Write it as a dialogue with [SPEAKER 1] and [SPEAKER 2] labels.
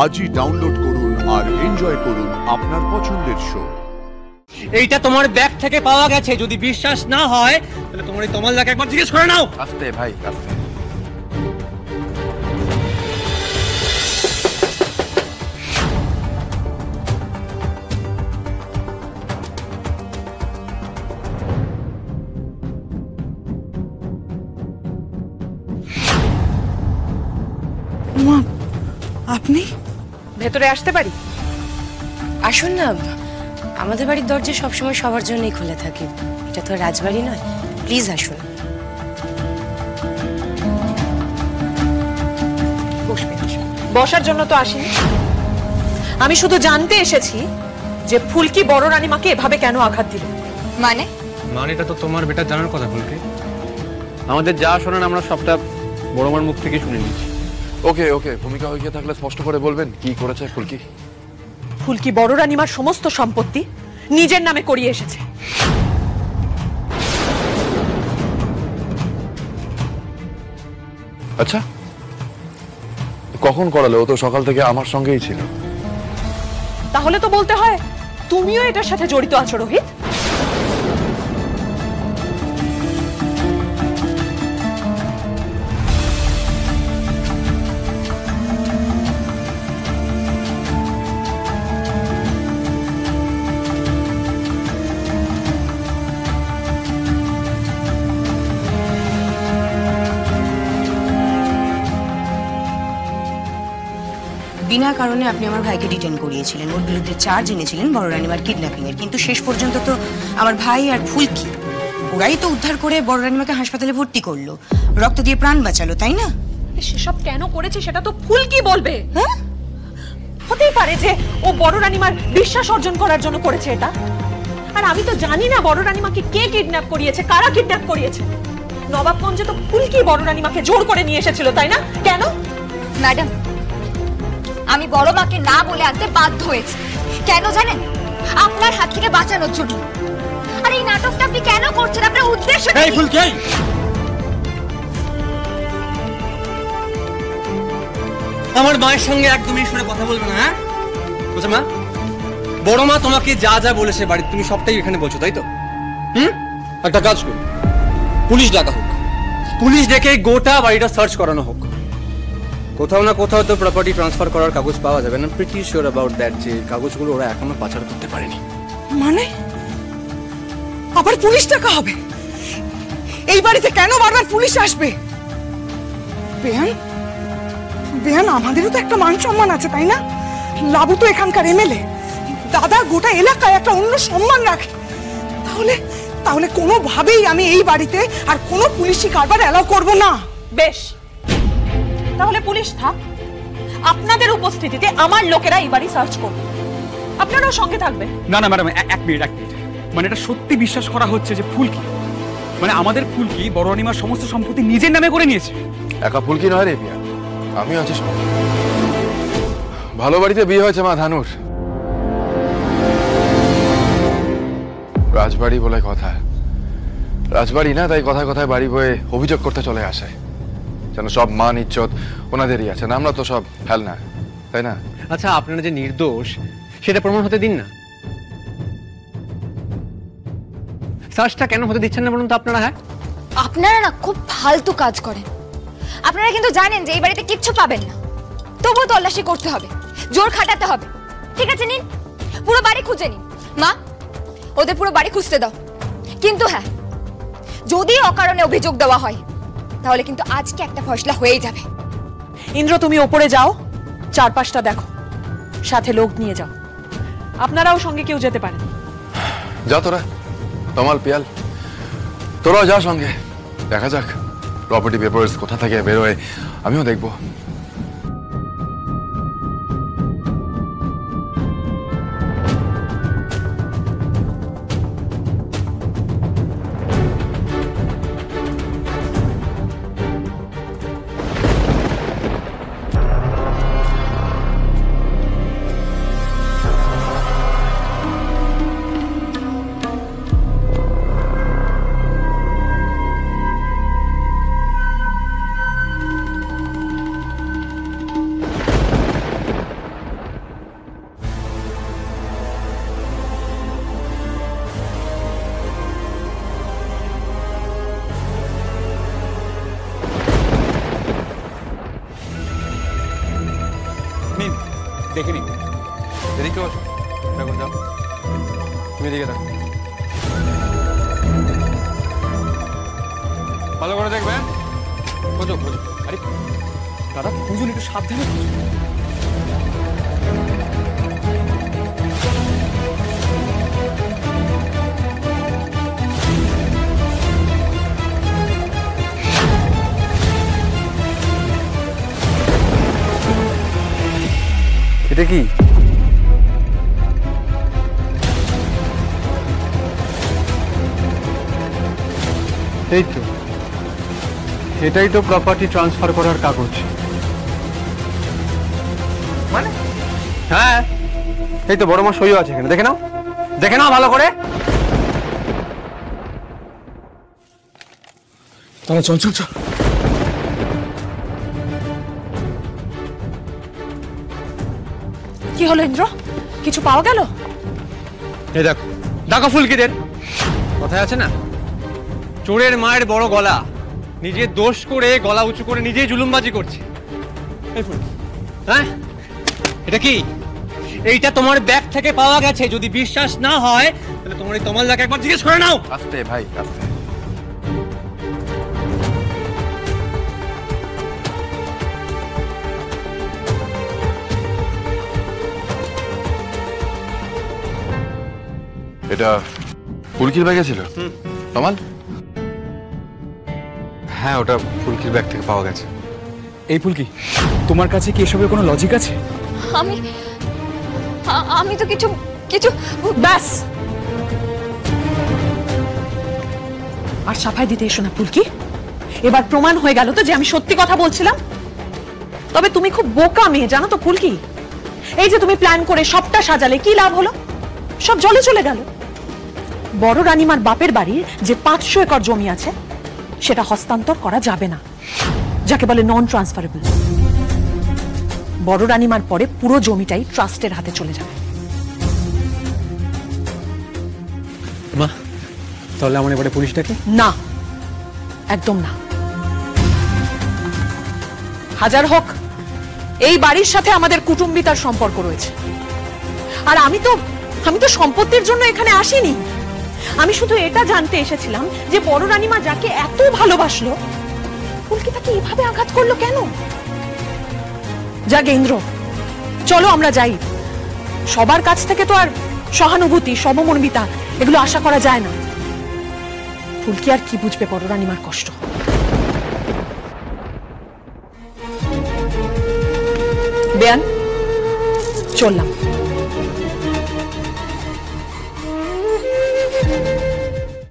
[SPEAKER 1] আজই ডাউনলোড করুন আর এনজয় করুন আপনার পছন্দের শো।
[SPEAKER 2] এইটা তোমার ব্যাগ থেকে পাওয়া গেছে, যদি বিশ্বাস না হয় তাহলে তোমার এই তমালদাকে একবার জিজ্ঞেস করে নাও।
[SPEAKER 3] আস্তে ভাই আস্তে।
[SPEAKER 4] মা, আপনি
[SPEAKER 5] ভেতরে আসতে পারি?
[SPEAKER 6] আসুন না, আমাদের বাড়ির দরজা সবসময় সবার জন্যই খোলা থাকে, এটা তো রাজবাড়ি নয়। প্লিজ আসুন।
[SPEAKER 5] বসবেন? বসার জন্য তো আসিনি, আমি শুধু জানতে এসেছি যে ফুলকি বড় রানীমাকে এভাবে কেন আঘাত দিল।
[SPEAKER 2] মানেটা তো তোমার বেটা জানার কথা। ফুলকি,
[SPEAKER 3] আমাদের যা শোনেন আমরা সবটা বড় মার মুখ থেকে শুনে নিয়েছি। ওকে ওকে, ভূমিকা হয়ে গিয়ে থাকলে স্পষ্ট করে বলবেন কি করেছে ফুলকি।
[SPEAKER 5] ফুলকি বড় রানীমার সমস্ত সম্পত্তি নিজের নামে করিয়ে এসেছে।
[SPEAKER 3] আচ্ছা, কখন করালে? ও তো সকাল থেকে আমার সঙ্গেই ছিল।
[SPEAKER 5] তাহলে তো বলতে হয় তুমিও এটার সাথে জড়িত আছো রোহিত।
[SPEAKER 6] বিনা কারণে আপনি আমার ভাইকে ডিটেন করিয়েছিলেন, ওর বিরুদ্ধে চার্জ এনেছিলেন বড় রানীমার কিডন্যাপিং এর, কিন্তু শেষ পর্যন্ত তো আমার ভাই আর ফুলকি ওরাই তো উদ্ধার করে বড় রানীমাকে হাসপাতালে ভর্তি করলো, রক্ত দিয়ে প্রাণ বাঁচালো, তাই না?
[SPEAKER 5] সেসব কেন করেছে সেটা তো ফুলকি বলবে। হ্যাঁ, হতেই পারে যে ও বড় রানীমার বিশ্বাস অর্জন করার জন্য করেছে এটা। আর আমি তো জানি না বড় রানীমাকে কে কিডন্যাপ করিয়েছে, কারা কিডন্যাপ করিয়েছে। নবাবগঞ্জে তো ফুলকি বড় রানীমাকে জোর করে নিয়ে এসেছিল, তাই না? কেন?
[SPEAKER 7] ম্যাডাম, আমি বড় মাকে না বলে আনতে বাধ্য হয়েছি। কেন জানেন? আপনার হাত থেকে বাঁচানোর জন্য। আর এই নাটকটা আপনি কেন করছেন? আপনার উদ্দেশ্য কি?
[SPEAKER 2] এই ফুলকি, আমার মায়ের সঙ্গে একদমই শুনে কথা বলবে না। হ্যাঁ বুঝছো মা, বড় মা তোমাকে যা যা বলেছে বাড়িতে তুমি সবটাই এখানে বলছো, তাই তো? একটা কাজ করুন, পুলিশ ডাকা হোক, পুলিশ ডেকে গোটা বাড়িটা সার্চ করানো হোক। কোথাও না কোথাও তো প্রপার্টি ট্রান্সফার করার কাগজ পাওয়া যাবে না। প্রিটি শিওর অ্যাবাউট দ্যাট যে কাগজগুলো ওরা এখনো পাচার করতে পারেনি।
[SPEAKER 4] মানে আবার পুলিশ ডাকা হবে? এই বাড়িতে কেন বারবার পুলিশ আসবে? বেহান, বেহান, আমাদেরও তো একটা মান সম্মান আছে, তাই না? লাবু তো এখানকার এমএলএ, দাদা গোটা এলাকায় একটা অন্য সম্মান রাখে। তাহলে তাহলে কোনোভাবেই আমি এই বাড়িতে আর কোনো পুলিশি কারবার অ্যালাউ করব না।
[SPEAKER 5] বেশ, তাহলে পুলিশ থাক, আপনাদের উপস্থিতিতে আমার লোকেরা এই বাড়ি সার্চ করবে, আপনারাও সঙ্গে থাকবেন।
[SPEAKER 8] না না ম্যাডাম, এক মিনিট। মানে এটা সত্যি বিশ্বাস করা হচ্ছে যে ফুলকি, মানে আমাদের ফুলকি বড় রানীমার সমস্ত সম্পত্তি নিজের নামে করে নিয়েছে?
[SPEAKER 3] একা ফুলকি নয় রে বিয়া, আমি আছি সঙ্গে। ভালো বাড়িতে বিয়ে হয়েছে মা ধানুর, রাজবাড়ি বলে কথা। রাজবাড়ি না, তাই কথায় কথায় বাড়ি বয়ে অভিযোগ করতে চলে আসে যেন সব মান ইজ্জত ওনাদেরই আছে, না আমরা তো সব ফেল না, তাই না?
[SPEAKER 2] আচ্ছা, আপনারা যে নির্দোষ সেটা প্রমাণ হতে দিন না। সার্চটা কেন হতে দিচ্ছেন না বলুন তো আপনারা? হ্যাঁ,
[SPEAKER 7] আপনারা না খুব ফালতু কাজ করেন। আপনারা কিন্তু জানেন যে এই বাড়িতে কিচ্ছু পাবেন না, তবুও তল্লাশি করতে হবে, জোর খাটাতে হবে। ঠিক আছে, নিন, পুরো বাড়ি খুঁজে নিন। মা, ওদের পুরো বাড়ি খুঁজতে দাও। কিন্তু হ্যাঁ, যদি অকারণে অভিযোগ দেওয়া হয় তাহলে কিন্তু আজকে একটা ফয়সলা হয়েই যাবে।
[SPEAKER 5] ইন্দ্র, তুমি ওপরে যাও, চারপাশটা দেখো, সাথে লোক নিয়ে যাও। আপনারাও সঙ্গে কেউ যেতে পারেন।
[SPEAKER 3] যা তোরা, তমাল পিয়াল তোরাও যা সঙ্গে। দেখা যাক প্রপার্টি পেপারস কোথা থেকে বেরোয়, আমিও দেখবো।
[SPEAKER 8] নিন দেখে নিন।
[SPEAKER 2] এদিকে বসো, দেখো যাও, তুমি এদিকে দেখো, ভালো করে দেখবেন। খোঁজো খোঁজো।
[SPEAKER 8] আরে দাদা খুঁজুন, একটু সাবধানে খুঁজুন।
[SPEAKER 2] এটা কি?
[SPEAKER 9] এই তো, এটাই তো প্রপার্টি ট্রান্সফার করার কাগজ।
[SPEAKER 2] মানে হ্যাঁ, এই তো বড় মা সইও আছে এখানে, দেখে নাও, দেখে নাও ভালো করে।
[SPEAKER 9] তাহলে চল চল চল।
[SPEAKER 5] কি হলো ইন্দ্র, কিছু পাওয়া গেল?
[SPEAKER 2] এই দেখো, দেখো ফুলকিদের কথায় আছে না, চোরের মায়ের বড় গলা, নিজে দোষ করে গলা উঁচু করে নিজেই জুলুমবাজি করছে। এই ফুলকি, হ্যাঁ এটা কি? এইটা তোমার ব্যাগ থেকে পাওয়া গেছে। যদি বিশ্বাস না হয় তাহলে তোমার এই তমালদাকে একবার জিজ্ঞেস করে নাও।
[SPEAKER 3] আস্তে ভাই আস্তে। এটা ফুলকির ব্যাগে ছিল তমাল?
[SPEAKER 2] হ্যাঁ, ওটা ফুলকির ব্যাগ থেকে পাওয়া গেছে।
[SPEAKER 8] এই ফুলকি, তোমার কাছে কি এসবের কোনো লজিক আছে?
[SPEAKER 7] আমি তো কিছু কিছু
[SPEAKER 5] ব্যাস, আর সাফাই দিতে এসো না ফুলকি। এবার প্রমাণ হয়ে গেল তো যে আমি সত্যি কথা বলছিলাম। তবে তুমি খুব বোকা মেয়ে, জানো তো ফুলকি। এই যে তুমি প্ল্যান করে সবটা সাজালে, কি লাভ হলো? সব জলে চলে গেল। বড় রানীমার বাপের বাড়ির যে 500 একর জমি আছে সেটা হস্তান্তর করা যাবে না, যাকে বলে নন ট্রান্সফারেবল। বড় রানীমার পরে পুরো জমিটাই ট্রাস্টের হাতে চলে যাবে।
[SPEAKER 2] মা, তাহলে আমার এবারে পুলিশটাকে?
[SPEAKER 5] না, একদম না। হাজার হোক এই বাড়ির সাথে আমাদের কুটুম্বিতার সম্পর্ক রয়েছে। আর আমি তো সম্পত্তির জন্য এখানে আসিনি। আমি শুধু এটা জানতে এসেছিলাম যে বড় রানীমা যাকে এত ভালোবাসলো, ফুলকি তাকে এভাবে আঘাত করলো কেন? যাক ইন্দ্র, চলো আমরা যাই। সবার কাছ থেকে তো আর সহানুভূতি, সমমর্মিতা এগুলো আশা করা যায় না। ফুলকি আর কি বুঝবে বড় রানীমার কষ্ট। বেয়ান, চললাম।